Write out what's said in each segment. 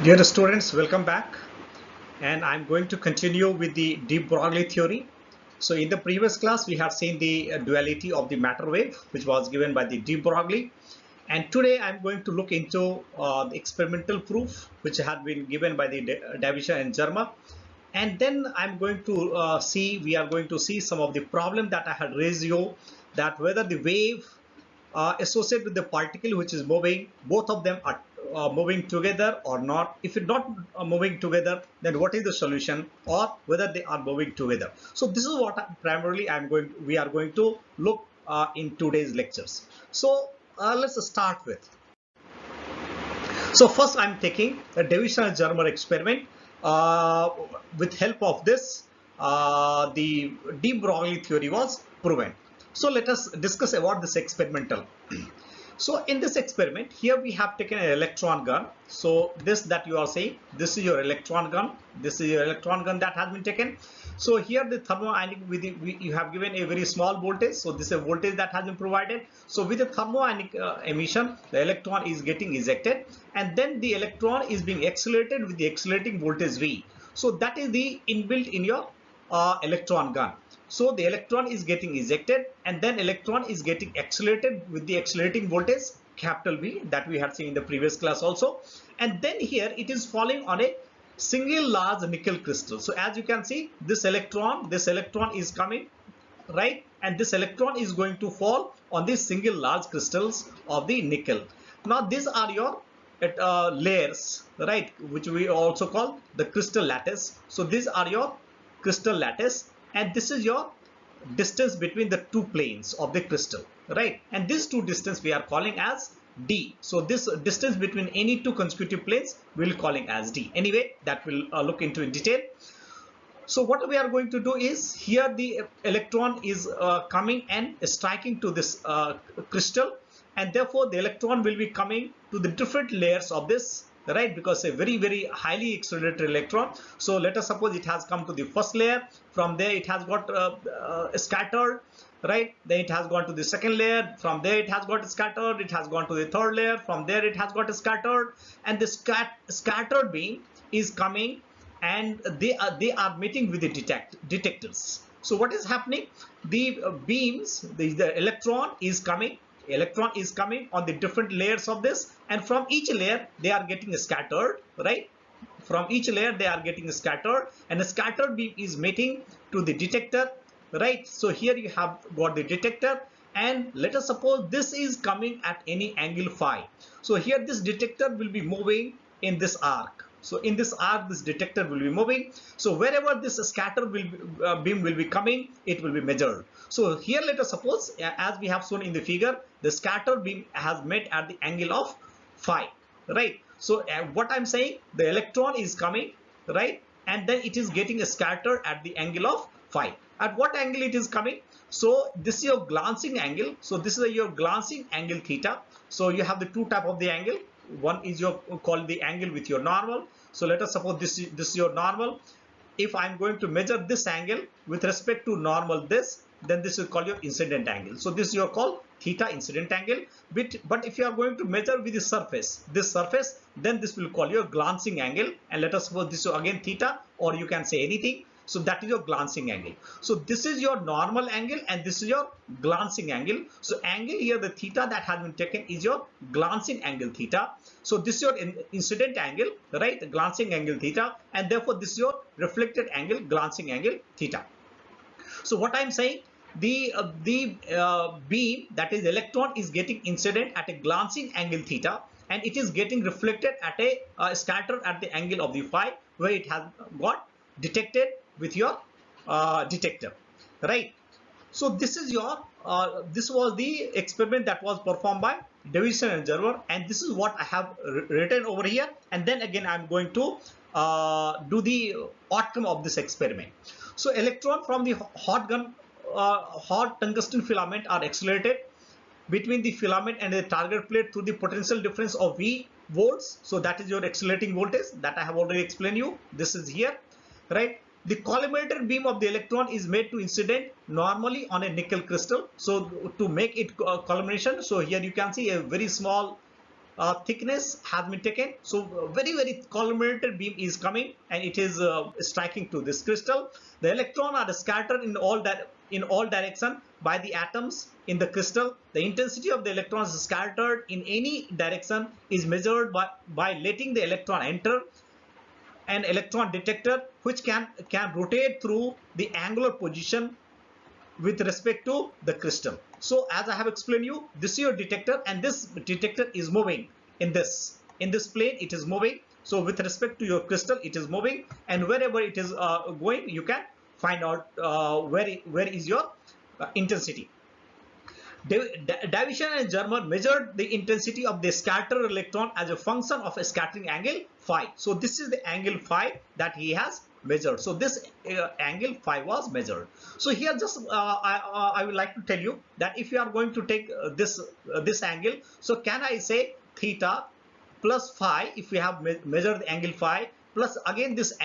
Dear students, welcome back. And I'm going to continue with the de Broglie theory. So in the previous class, we have seen the duality of the matter wave, which was given by the de Broglie. And today I'm going to look into the experimental proof, which had been given by the Davisha and Germa. And then I'm going to we are going to see some of the problem that I had raised you, that whether the wave associated with the particle which is moving, both of them are moving together or not. If it's not moving together, then what is the solution, or whether they are moving together. So this is what primarily we are going to look in today's lectures. So let's start with. So first I'm taking the Davisson-Germer experiment. Uh, with help of this, the de Broglie theory was proven. So let us discuss about this experimental. So in this experiment, here we have taken an electron gun. So this that you are saying, this is your electron gun. This is your electron gun that has been taken. So here the thermoionic, you have given a very small voltage. So this is a voltage that has been provided. So with the thermoionic emission, the electron is getting ejected, and then the electron is being accelerated with the accelerating voltage V. So that is the inbuilt in your electron gun. So the electron is getting ejected, and then electron is getting accelerated with the accelerating voltage capital V that we had seen in the previous class also. And then here it is falling on a single large nickel crystal. So as you can see, this electron is coming, right? And this electron is going to fall on these single large crystals of the nickel. Now these are your layers, right? Which we also call the crystal lattice. So these are your crystal lattice, and this is your distance between the two planes of the crystal, right? And this two distance we are calling as D. So this distance between any two consecutive planes we'll calling as D. Anyway, that will look into in detail. So what we are going to do is, here the electron is coming and striking to this crystal, and therefore the electron will be coming to the different layers of this, right? Because a very highly accelerated electron. So let us suppose it has come to the first layer. From there it has got scattered, right? Then it has gone to the second layer. From there it has got scattered. It has gone to the third layer. From there it has got scattered, and the scattered beam is coming, and they are meeting with the detectors. So what is happening? The beams, the electron is coming on the different layers of this, and from each layer they are getting scattered, right? From each layer they are getting scattered, and the scattered beam is meeting to the detector, right? So here you have got the detector, and let us suppose this is coming at any angle phi. So here this detector will be moving in this arc. So in this arc, this detector will be moving. So wherever this scatter beam will be coming, it will be measured. So here let us suppose, as we have shown in the figure, the scatter beam has met at the angle of phi, right? So what I'm saying, the electron is coming, right? And then it is getting scattered at the angle of phi. At what angle it is coming? So this is your glancing angle. So this is your glancing angle theta. So you have the two type of the angle. One is your called the angle with your normal. So let us suppose this is your normal. If I'm going to measure this angle with respect to normal this, then this is called your incident angle. So this is your called theta incident angle. But if you are going to measure with this surface, then this will call your glancing angle. And let us suppose this is again theta, or you can say anything. So that is your glancing angle. So this is your normal angle, and this is your glancing angle. So angle here, the theta that has been taken is your glancing angle theta. So this is your incident angle, right? The glancing angle theta, and therefore this is your reflected angle, glancing angle theta. So what I'm saying, the beam, that is electron, is getting incident at a glancing angle theta, and it is getting reflected at a scattered at the angle of the phi, where it has got detected with your detector, right? So this is your this was the experiment that was performed by Davisson and Germer, and this is what I have written over here. And then again I'm going to do the outcome of this experiment. So electron from the hot tungsten filament are accelerated between the filament and the target plate through the potential difference of V volts. So that is your accelerating voltage that I have already explained you. This is here, right? The collimated beam of the electron is made to incident normally on a nickel crystal. So to make it collimation, so here you can see a very small thickness has been taken. So very collimated beam is coming and it is striking to this crystal. The electron are scattered in all direction by the atoms in the crystal. The intensity of the electrons scattered in any direction is measured by letting the electron enter an electron detector, which can rotate through the angular position with respect to the crystal. So as I have explained you, this is your detector and this detector is moving in this plane, it is moving. So with respect to your crystal, it is moving, and wherever it is going, you can find out where is your intensity. Davison and Germer measured the intensity of the scattered electron as a function of a scattering angle phi. So this is the angle phi that he has measured. So this angle phi was measured. So here just I would like to tell you that if you are going to take this angle, so can I say theta plus phi, if we have measured the angle phi, plus again this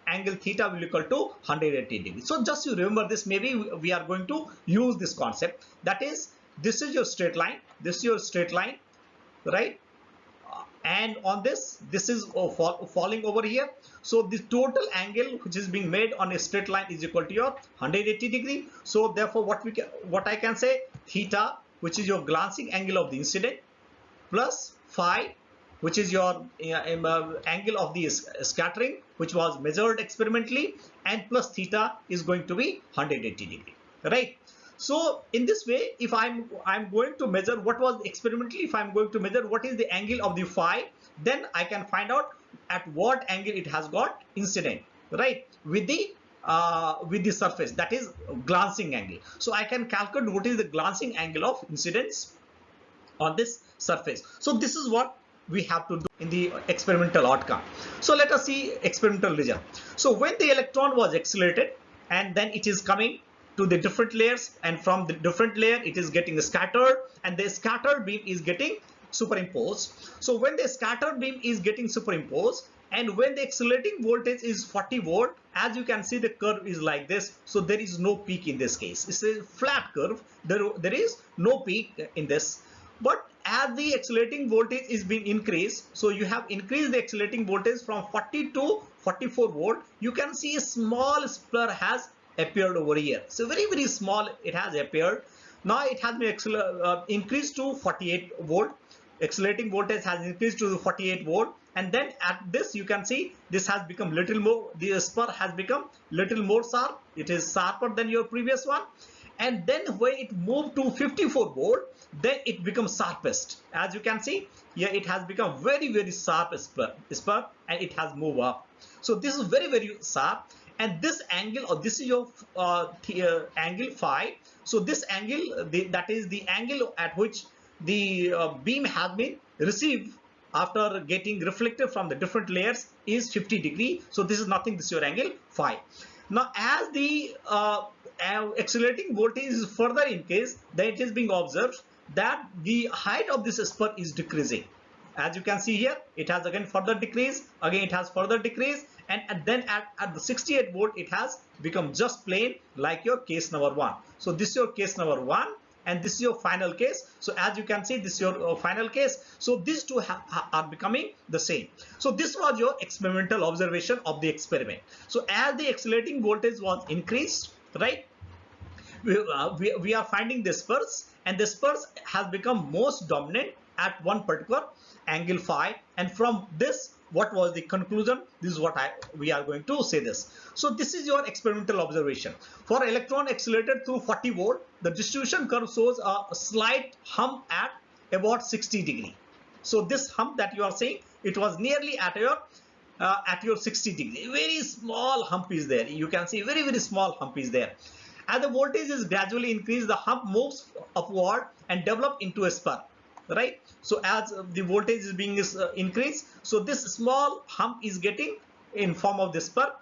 angle theta will equal to 180 degrees. So just you remember this, maybe we are going to use this concept, that is, this is your straight line, this is your straight line, right? And on this is falling over here. So the total angle which is being made on a straight line is equal to your 180 degree. So therefore what I can say, theta, which is your glancing angle of the incident, plus phi, which is your angle of the scattering, which was measured experimentally, and plus theta is going to be 180 degree, right? So in this way, if I'm going to measure what was experimentally, if I'm going to measure what is the angle of the phi, then I can find out at what angle it has got incident, right, with the surface, that is glancing angle. So I can calculate what is the glancing angle of incidence on this surface. So this is what we have to do in the experimental outcome. So let us see experimental result. So when the electron was accelerated and then it is coming to the different layers, and from the different layer it is getting scattered, and the scattered beam is getting superimposed. So when the scattered beam is getting superimposed, and when the accelerating voltage is 40 volt, as you can see the curve is like this. So there is no peak in this case, it's a flat curve, there is no peak in this. But as the accelerating voltage is being increased, so you have increased the accelerating voltage from 40 to 44 volt, you can see a small spur has appeared over here. So very small it has appeared. Now it has been increased to 48 volt. Accelerating voltage has increased to 48 volt, and then at this you can see this has become little more, the spur has become little more sharp, it is sharper than your previous one. And then when it moved to 54 volt, then it becomes sharpest. As you can see here, it has become very sharp spur, and it has moved up. So this is very sharp, and this angle, or this is your angle phi. So this angle, that is the angle at which the beam has been received after getting reflected from the different layers, is 50 degree. So this is nothing, this is your angle phi. Now as the accelerating voltage is further increased, then it is being observed that the height of this spur is decreasing. As you can see here, it has again further decreased, again it has further decreased, and then at the 68 volt it has become just plain, like your case number 1. So this is your case number 1, and this is your final case. So as you can see, this is your final case. So these two are becoming the same. So this was your experimental observation of the experiment. So as the accelerating voltage was increased, right, we are finding the spurs, and the spurs has become most dominant at one particular angle phi. And from this, what was the conclusion? This is what we are going to say this. So this is your experimental observation. For electron accelerated through 40 volt, the distribution curve shows a slight hump at about 60 degree. So this hump that you are seeing, it was nearly at your 60 degree. Very small hump is there. You can see very small hump is there. As the voltage is gradually increased, the hump moves upward and develop into a spur, right? So as the voltage is being increased, so this small hump is getting in form of the spur.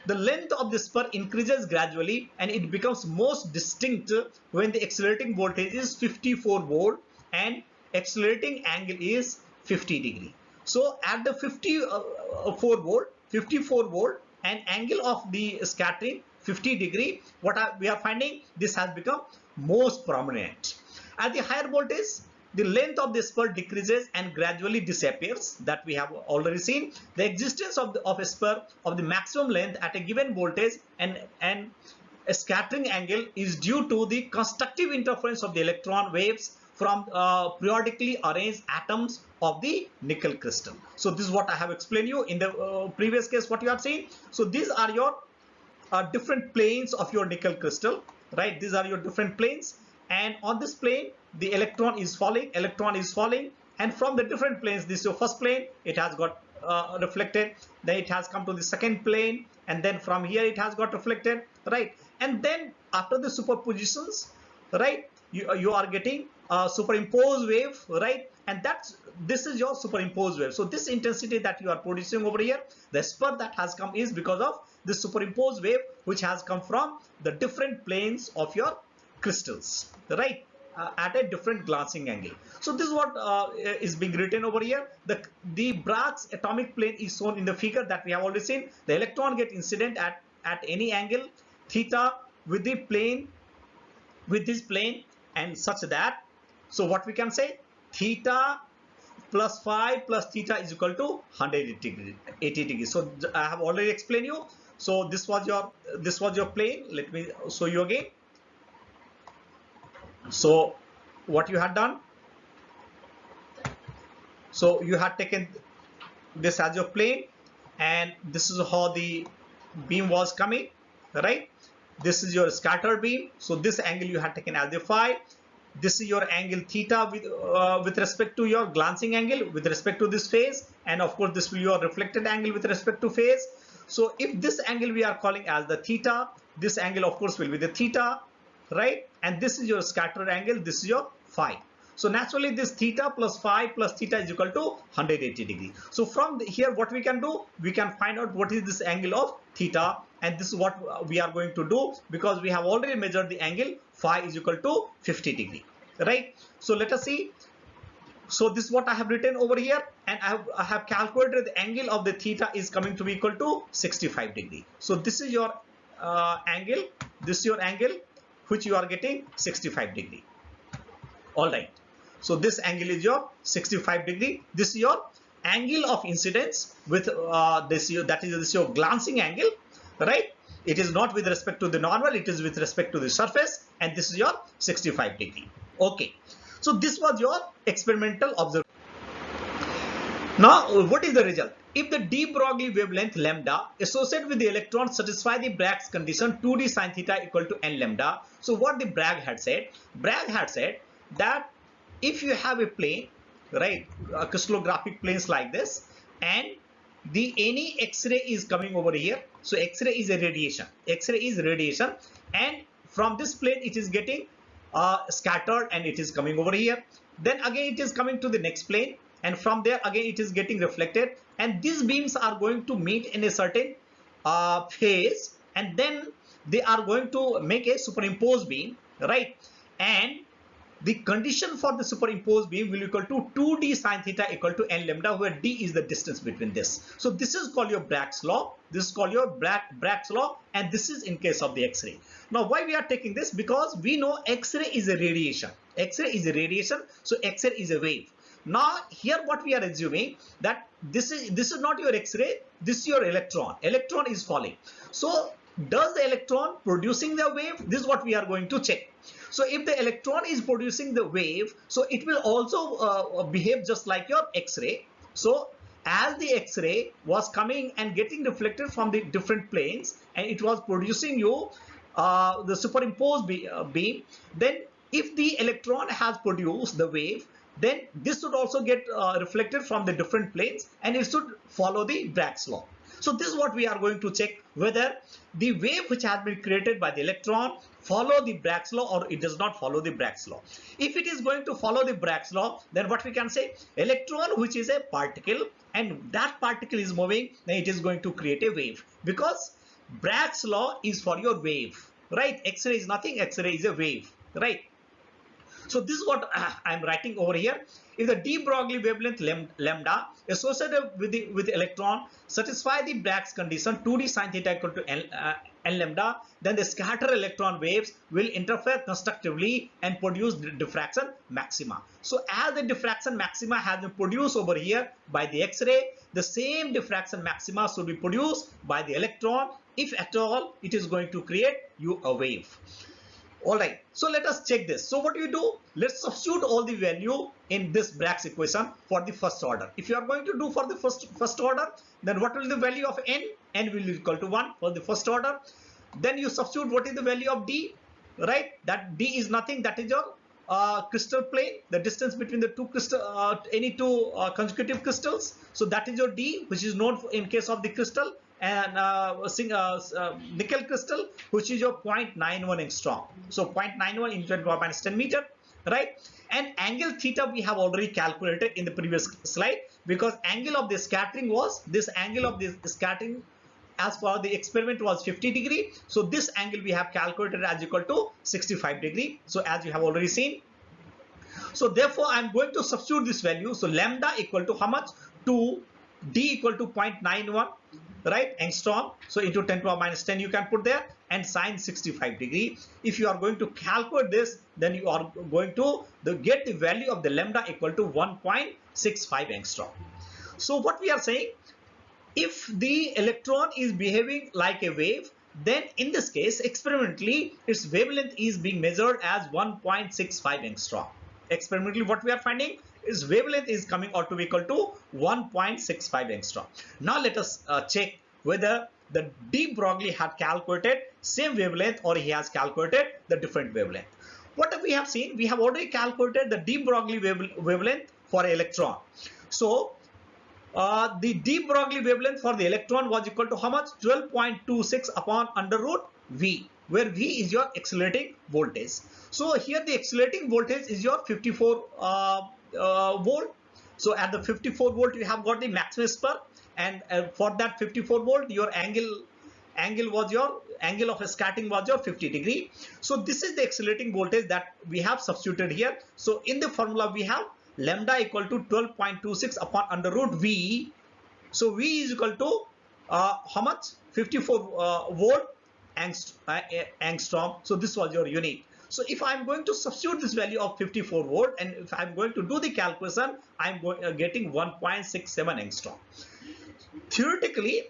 The length of the spur increases gradually, and it becomes most distinct when the accelerating voltage is 54 volt and accelerating angle is 50 degree. So at the 54 volt and angle of the scattering 50 degree, we are finding this has become most prominent. At the higher voltage, the length of the spur decreases and gradually disappears, that we have already seen. The existence of a spur of the maximum length at a given voltage and a scattering angle is due to the constructive interference of the electron waves from periodically arranged atoms of the nickel crystal. So this is what I have explained you in the previous case, what you have seen. So these are your different planes of your nickel crystal, right? These are your different planes, and on this plane the electron is falling, and from the different planes, this is your first plane, it has got reflected, then it has come to the second plane, and then from here it has got reflected, right? And then after the superpositions, right, you are getting a superimposed wave, right? And this is your superimposed wave. So this intensity that you are producing over here, the spur that has come is because of the superimposed wave which has come from the different planes of your crystals, right, at a different glancing angle. So this is what is being written over here. The Bragg's atomic plane is shown in the figure that we have already seen. The electron get incident at any angle theta with the plane, with this plane, and such that, so what we can say, theta plus phi plus theta is equal to 180 degrees. So I have already explained you. So this was your plane. Let me show you again. So what you had done, so you had taken this as your plane, and this is how the beam was coming, right? This is your scatter beam. So this angle you had taken as the phi. This is your angle theta with respect to your glancing angle with respect to this phase, and of course this will be your reflected angle with respect to phase. So if this angle we are calling as the theta, this angle of course will be the theta, right? And this is your scattered angle, this is your phi. So naturally this theta plus phi plus theta is equal to 180 degrees. So from here what we can do, we can find out what is this angle of theta, and this is what we are going to do, because we have already measured the angle phi is equal to 50 degrees, right? So let us see. So this is what I have written over here, and I have calculated the angle of the theta is coming to be equal to 65 degrees. So this is your angle, this is your angle which you are getting 65 degree. All right. So this angle is your 65 degree. This is your angle of incidence with this is your glancing angle, right? It is not with respect to the normal, it is with respect to the surface, and this is your 65 degree. Okay. So this was your experimental observation. Now, what is the result? If the de Broglie wavelength lambda associated with the electron satisfy the Bragg's condition 2d sin theta equal to n lambda. So what the Bragg had said? Bragg had said that if you have a plane, right, crystallographic planes like this, and any X-ray is coming over here. So X-ray is a radiation. X-ray is radiation, and from this plane it is getting scattered and it is coming over here. Then again it is coming to the next plane, and from there again it is getting reflected, and these beams are going to meet in a certain phase, and then they are going to make a superimposed beam, right? And the condition for the superimposed beam will equal to 2d sin theta equal to n lambda, where d is the distance between this. So this is called your Bragg's law. This is called your Bragg's law, and this is in case of the X-ray. Now why we are taking this? Because we know X-ray is a radiation. X-ray is a radiation, so X-ray is a wave. Now here what we are assuming, that this is not your X-ray, this is your electron. Electron is falling. So does the electron producing the wave? This is what we are going to check. So if the electron is producing the wave, so it will also behave just like your X-ray. So as the X-ray was coming and getting reflected from the different planes, and it was producing you the superimposed beam, then if the electron has produced the wave, then this should also get reflected from the different planes, and it should follow the Bragg's law. So this is what we are going to check, whether the wave which has been created by the electron follow the Bragg's law or it does not follow the Bragg's law. If it is going to follow the Bragg's law, then what we can say, electron which is a particle and that particle is moving, then it is going to create a wave, because Bragg's law is for your wave, right? X-ray is nothing, X-ray is a wave, right? So this is what I am writing over here. If the de Broglie wavelength lambda associated with the electron satisfy the Bragg's condition 2d sin theta equal to and lambda, then the scattered electron waves will interfere constructively and produce diffraction maxima. So as the diffraction maxima has been produced over here by the X-ray, the same diffraction maxima should be produced by the electron if at all it is going to create you a wave. All right, so let us check this. So what do you do? Let's substitute all the value in this Bragg's equation for the first order. If you are going to do for the first order, then what will be the value of n? N will be equal to 1 for the first order. Then you substitute what is the value of d, right? That d is nothing, that is your crystal plane, the distance between the two crystal, any two consecutive crystals. So that is your d, which is known in case of the crystal, and nickel crystal, which is your 0.91 angstrom. So 0.91 into 10 power minus 10 meter, right? And angle theta we have already calculated in the previous slide, because angle of the scattering was this angle of the scattering as for the experiment was 50 degree. So this angle we have calculated as equal to 65 degree. So as you have already seen. So therefore I am going to substitute this value. So lambda equal to how much? 2, d equal to 0.91, right, angstrom. So into 10 power minus 10 you can put there, and sine 65 degree. If you are going to calculate this, then you are going to get the value of the lambda equal to 1.65 angstrom. So what we are saying, if the electron is behaving like a wave, then in this case experimentally its wavelength is being measured as 1.65 angstrom. Experimentally what we are finding is wavelength is coming out to be equal to 1.65 angstrom. Now let us check whether the de Broglie had calculated same wavelength or he has calculated the different wavelength. What we have seen, we have already calculated the de Broglie wavelength for electron. So the de Broglie wavelength for the electron was equal to how much? 12.26 upon under root V, where V is your accelerating voltage. So here the accelerating voltage is your 54 volt. So at the 54 volt you have got the maximum spur, and for that 54 volt your angle of scattering was your 50 degree. So this is the accelerating voltage that we have substituted here. So in the formula we have lambda equal to 12.26 upon under root V. So V is equal to how much? 54 volt angstrom. So this was your unit. So if I am going to substitute this value of 54 volt, and if I am going to do the calculation, I am getting 1.67 angstrom. Theoretically,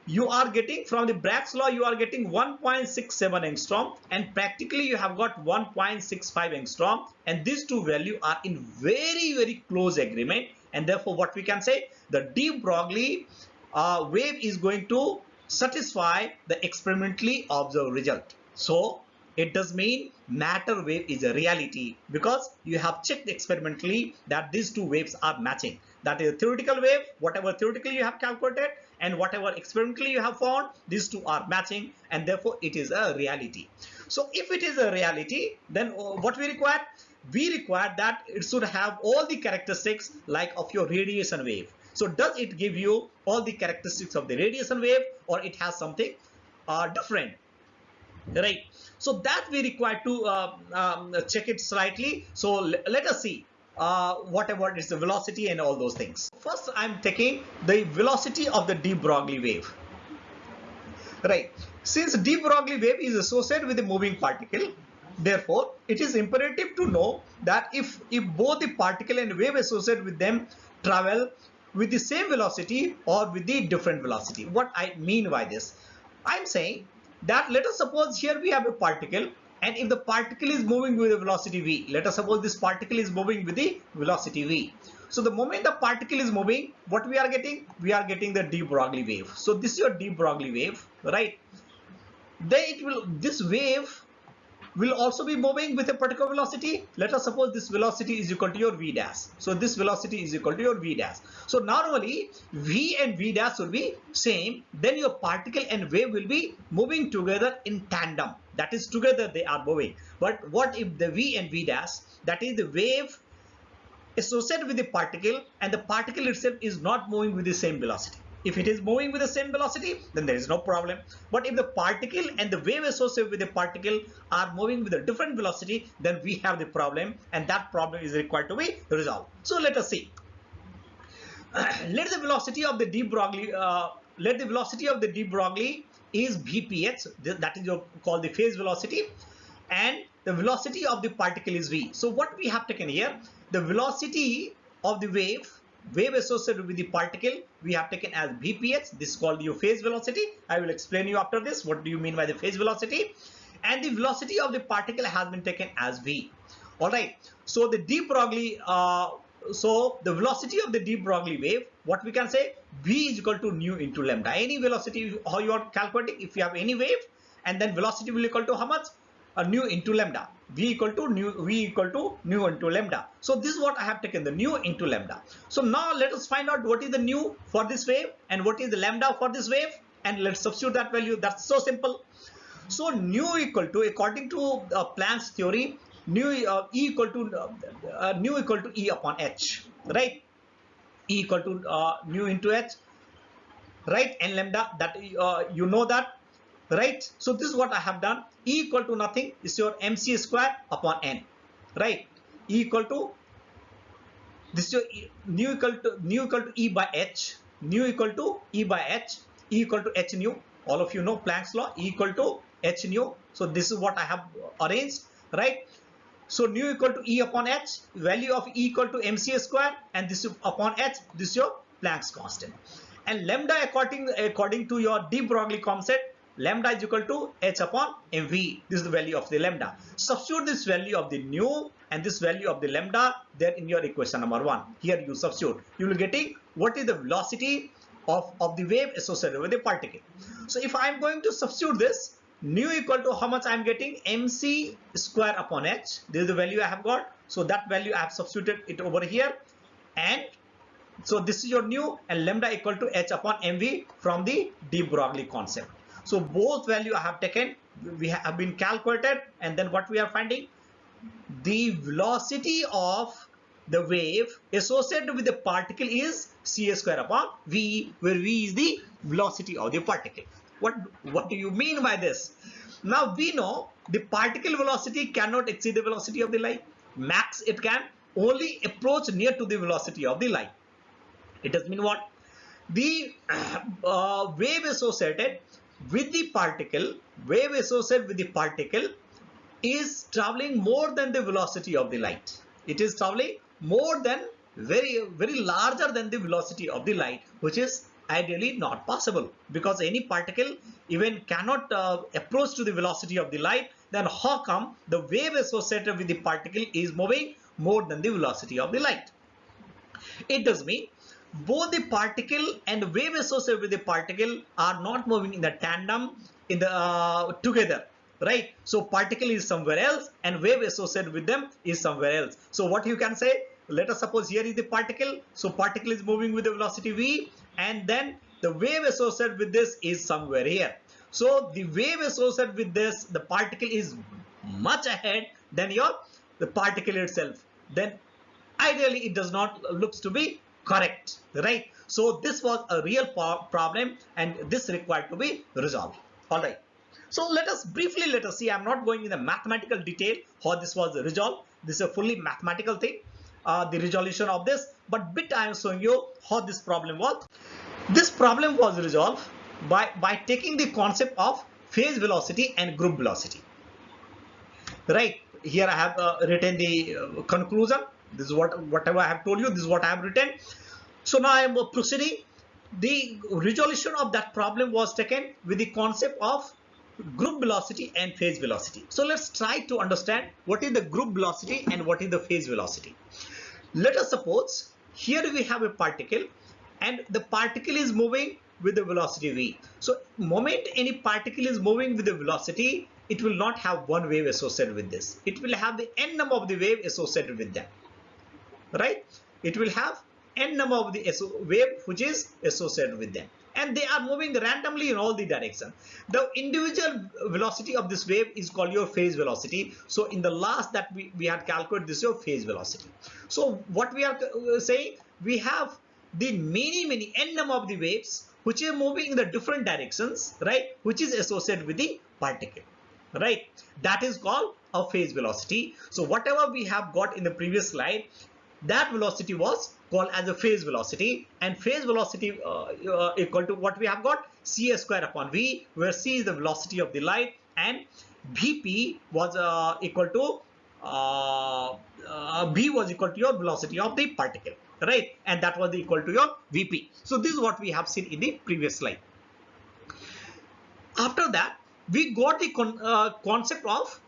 you are getting from the Bragg's law, you are getting 1.67 angstrom, and practically you have got 1.65 angstrom, and these two values are in very close agreement, and therefore what we can say, the de Broglie wave is going to satisfy the experimentally observed result. So it does mean matter wave is a reality, because you have checked experimentally that these two waves are matching. That is a theoretical wave, whatever theoretically you have calculated, and whatever experimentally you have found, these two are matching, and therefore it is a reality. So if it is a reality, then what we require? We require that it should have all the characteristics like of your radiation wave. So does it give you all the characteristics of the radiation wave, or it has something different, right? So that we require to check it slightly. So let us see whatever is the velocity and all those things. First I am taking the velocity of the de Broglie wave, right? Since de Broglie wave is associated with a moving particle, therefore it is imperative to know that if both the particle and wave associated with them travel with the same velocity or with the different velocity. What I mean by this, I am saying that let us suppose here we have a particle, and if the particle is moving with a velocity v, let us suppose this particle is moving with the velocity v. So the moment the particle is moving, what we are getting? We are getting the de Broglie wave. So this is your de Broglie wave, right? Then this wave will also be moving with a particular velocity. Let us suppose this velocity is equal to your v dash. So this velocity is equal to your v dash. So normally v and v dash will be same. Then your particle and wave will be moving together in tandem. That is, together they are moving. But what if the v and v dash, that is the wave associated with the particle, and the particle itself is not moving with the same velocity? If it is moving with the same velocity, then there is no problem. But if the particle and the wave associated with the particle are moving with a different velocity, then we have the problem, and that problem is required to be resolved. So let us see. Let the velocity of the de Broglie is vph, that is your called the phase velocity, and the velocity of the particle is v. So what we have taken here, the velocity of the wave associated with the particle we have taken as vph. This is called your phase velocity. I will explain you after this what do you mean by the phase velocity. And the velocity of the particle has been taken as v. All right, so the de Broglie so the velocity of the de Broglie wave, what we can say, v is equal to nu into lambda. Any velocity how you are calculating, if you have any wave, and then velocity will equal to how much, nu into lambda. V equal to nu into lambda. So this is what I have taken, the nu into lambda. So now let us find out what is the nu for this wave and what is the lambda for this wave, and let's substitute that value. That's so simple. So nu equal to, according to Planck's theory, nu E equal to E upon h, right? E equal to nu into h, right? And lambda, that you know that, right? So this is what I have done. E equal to nothing is your mc square upon n, right? E equal to, this is your nu equal to E by h, nu equal to E by h, E equal to h nu. All of you know Planck's law, E equal to h nu. So this is what I have arranged, right? So nu equal to E upon h, value of E equal to mc square, and this is upon h, this is your Planck's constant. And lambda, according to your de Broglie concept, lambda is equal to h upon mv. This is the value of the lambda. Substitute this value of the nu and this value of the lambda there in your equation number 1. Here you substitute, you will getting what is the velocity of the wave associated with the particle. So if I am going to substitute this, nu equal to how much I am getting, mc square upon h. This is the value I have got. So that value I have substituted it over here, and so this is your nu, and lambda equal to h upon mv from the de Broglie concept. So both value I have taken, we have been calculated, and then what we are finding, the velocity of the wave associated with the particle is c square upon v, where v is the velocity of the particle. What do you mean by this? Now we know the particle velocity cannot exceed the velocity of the light. Max it can only approach near to the velocity of the light. It does mean what? The wave associated with the particle, is traveling more than the velocity of the light. It is traveling more than, very larger than the velocity of the light, which is ideally not possible, because any particle even cannot approach to the velocity of the light. Then how come the wave associated with the particle is moving more than the velocity of the light? It does mean both the particle and wave associated with the particle are not moving in the tandem, in the together, right? So particle is somewhere else and wave associated with them is somewhere else. So what you can say, let us suppose here is the particle. So particle is moving with the velocity v, and then the wave associated with this is somewhere here. So the wave associated with this, the particle is much ahead than the particle itself. Then ideally it does not looks to be correct, right? So this was a real problem, and this required to be resolved. All right. So let us see. I'm not going in the mathematical detail how this was resolved. This is a fully mathematical thing, the resolution of this. But bit I am showing you how this problem was. This problem was resolved by taking the concept of phase velocity and group velocity. Right. Here I have written the conclusion. This is whatever I have told you. This is what I have written. So now I am proceeding. The resolution of that problem was taken with the concept of group velocity and phase velocity. So let's try to understand what is the group velocity and what is the phase velocity. Let us suppose here we have a particle, and the particle is moving with the velocity v. So moment any particle is moving with the velocity, it will not have one wave associated with this. It will have the n number of the wave associated with them, right? It will have n number of the wave which is associated with them, and they are moving randomly in all the directions. The individual velocity of this wave is called your phase velocity. So in the last that we had calculated, this is your phase velocity. So what we are saying, we have the many n number of the waves which are moving in the different directions, right, which is associated with the particle, right? That is called a phase velocity. So whatever we have got in the previous slide, that velocity was called as a phase velocity, and phase velocity equal to what we have got, c square upon v, where c is the velocity of the light and vp was equal to v was equal to your velocity of the particle, right? And that was equal to your vp. So this is what we have seen in the previous slide. After that, we got the concept of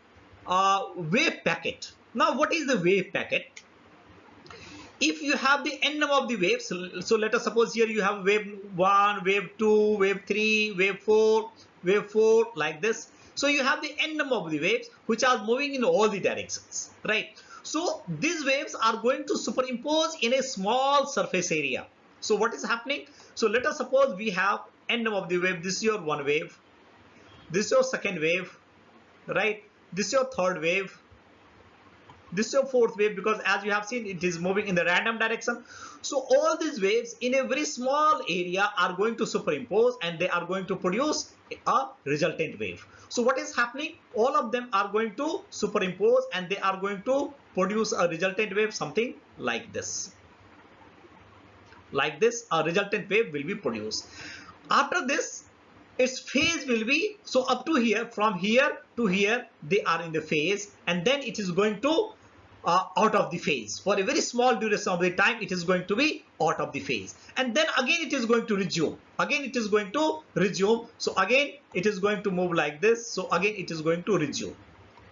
wave packet. Now, what is the wave packet? If you have the n number of the waves, so let us suppose here you have wave 1, wave 2, wave 3, wave 4, like this. So you have the n number of the waves which are moving in all the directions, right? So these waves are going to superimpose in a small surface area. So what is happening? So let us suppose we have n number of the wave. This is your one wave, this is your second wave, right? This is your third wave, this is your fourth wave, because as you have seen, it is moving in the random direction. So all these waves in a very small area are going to superimpose and they are going to produce a resultant wave. So what is happening? All of them are going to superimpose and they are going to produce a resultant wave, something like this. Like this, a resultant wave will be produced. After this, its phase will be, so up to here, from here to here, they are in the phase, and then it is going to out of the phase. For a very small duration of the time, it is going to be out of the phase, and then again it is going to resume. Again it is going to resume. So again it is going to move like this. So again it is going to resume.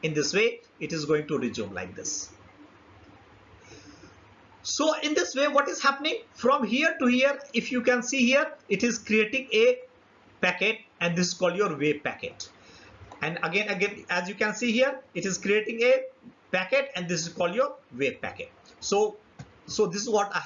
In this way, it is going to resume like this. So in this way, what is happening? From here to here, if you can see here, it is creating a packet, and this is called your wave packet. And again as you can see here, it is creating a packet, and this is called your wave packet. So this is what I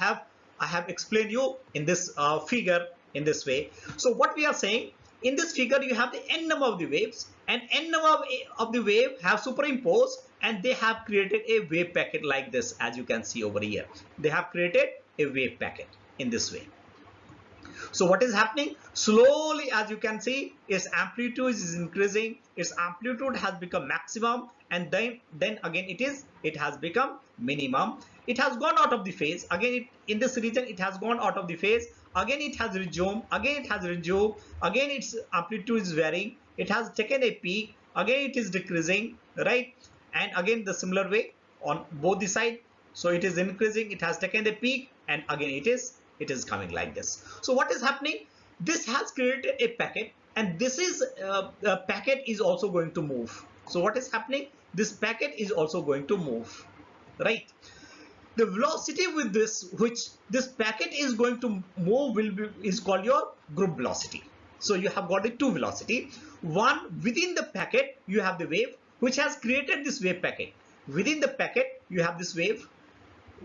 have explained you in this figure in this way. So what we are saying, in this figure you have the n number of the waves, and n number of the wave have superimposed and they have created a wave packet like this. As you can see over here, they have created a wave packet in this way. So what is happening? Slowly, as you can see, its amplitude is increasing. Its amplitude has become maximum, and then again it has become minimum. It has gone out of the phase. Again, in this region it has gone out of the phase. Again it has resumed. Again it has resumed. Again its amplitude is varying. It has taken a peak. Again it is decreasing, right? And again the similar way on both the side. So it is increasing. It has taken the peak, and again it is coming like this. So what is happening? This has created a packet, and this is packet is also going to move. So what is happening? This packet is also going to move, right? The velocity with which this packet is going to move is called your group velocity. So you have got the two velocity. One, within the packet you have the wave which has created this wave packet. Within the packet you have this wave,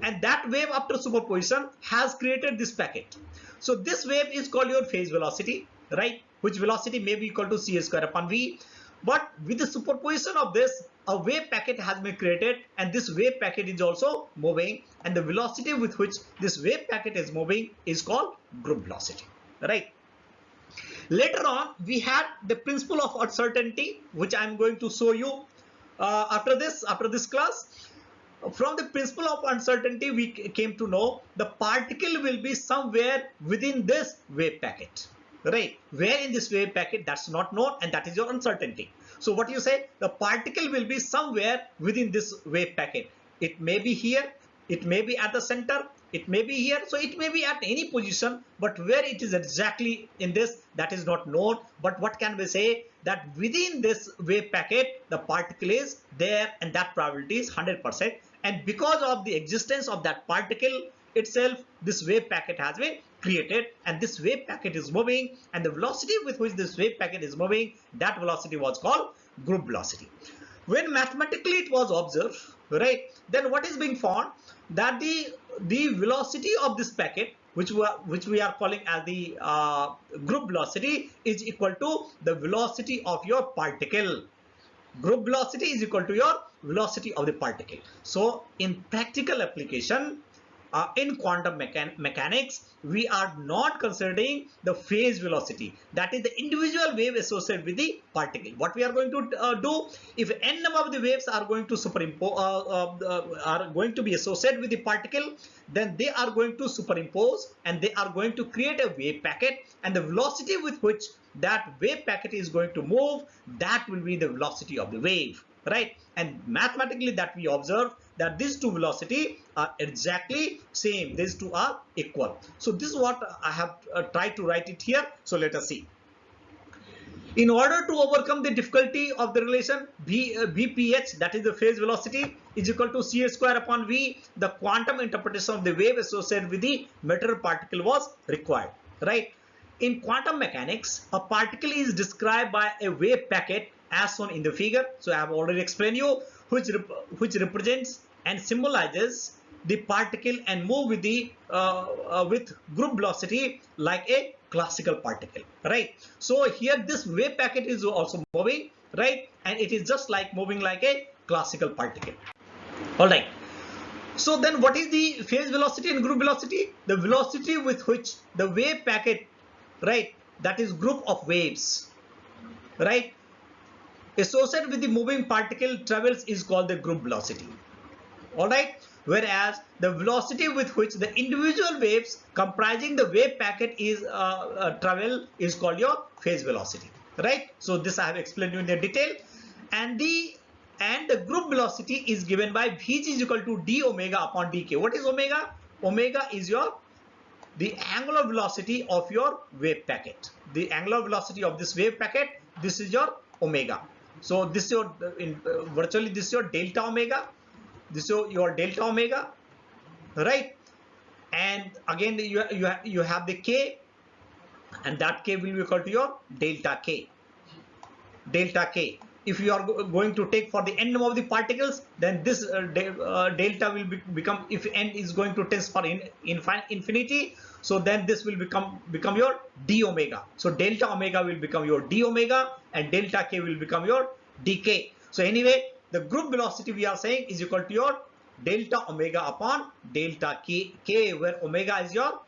and that wave after superposition has created this packet. So this wave is called your phase velocity, right? Which velocity may be equal to c square upon v. But with the superposition of this, a wave packet has been created, and this wave packet is also moving, and the velocity with which this wave packet is moving is called group velocity, right? Later on, we had the principle of uncertainty, which I am going to show you after this class. From the principle of uncertainty, we came to know the particle will be somewhere within this wave packet, right? Where in this wave packet, that's not known, and that is your uncertainty. So what you say, the particle will be somewhere within this wave packet. It may be here, it may be at the center, it may be here, so it may be at any position, but where it is exactly in this, that is not known. But what can we say? That within this wave packet, the particle is there, and that probability is 100%. And because of the existence of that particle itself, this wave packet has been created, and this wave packet is moving, and the velocity with which this wave packet is moving, that velocity was called group velocity. When mathematically it was observed, right, then what is being found? That the velocity of this packet, which we are calling as the group velocity, is equal to the velocity of your particle. Group velocity is equal to your velocity of the particle. So in practical application, in quantum mechanics, we are not considering the phase velocity, that is the individual wave associated with the particle. What we are going to do, if n number of the waves are going to superimpose, are going to be associated with the particle, then they are going to superimpose and they are going to create a wave packet, and the velocity with which that wave packet is going to move, that will be the velocity of the wave, right? And mathematically that we observe that these two velocity are exactly same, these two are equal. So this is what I have tried to write it here. So let us see. In order to overcome the difficulty of the relation Vph, that is the phase velocity, is equal to c square upon v, the quantum interpretation of the wave associated with the matter particle was required, right? In quantum mechanics, a particle is described by a wave packet as shown in the figure. So I have already explained you, which represents and symbolizes the particle and move with the with group velocity like a classical particle, right? So here this wave packet is also moving, right? And it is just like moving like a classical particle. All right. So then what is the phase velocity and group velocity? The velocity with which the wave packet, right, that is group of waves, right, associated with the moving particle travels is called the group velocity. All right. Whereas the velocity with which the individual waves comprising the wave packet is travel is called your phase velocity, right? So this I have explained you in the detail, and the group velocity is given by Vg is equal to d omega upon dk. What is omega? Omega is the angular velocity of your wave packet. The angular velocity of this wave packet, this is your omega. So this is your virtually this is your delta omega. This is your delta omega, right? And again you have the k, and that k will be equal to your delta k. Delta k. If you are going to take for the n number of the particles, then this delta will become, if n is going to tend for infinity, so then this will become your d omega. So delta omega will become your d omega, and delta k will become your dk. So anyway, the group velocity we are saying is equal to your delta omega upon delta k, where omega is your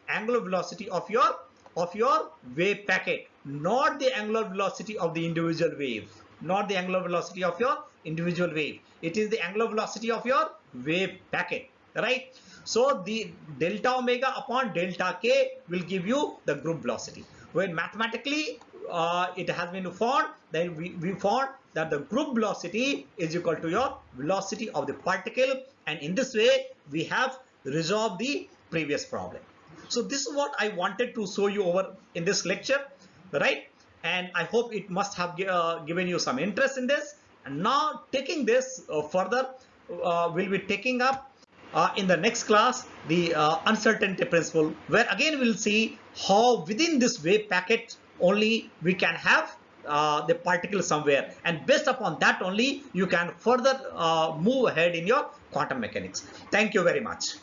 angular velocity of your wave packet, not the angular velocity of the individual wave, not the angular velocity of your individual wave. It is the angular velocity of your wave packet, right? So the delta omega upon delta k will give you the group velocity. When mathematically it has been found, then we found that the group velocity is equal to your velocity of the particle, and in this way we have resolved the previous problem. So this is what I wanted to show you over in this lecture, right? And I hope it must have given you some interest in this. And now taking this further, we'll be taking up in the next class the uncertainty principle, where again we'll see how within this wave packet only we can have the particle somewhere, and based upon that only you can further move ahead in your quantum mechanics. Thank you very much.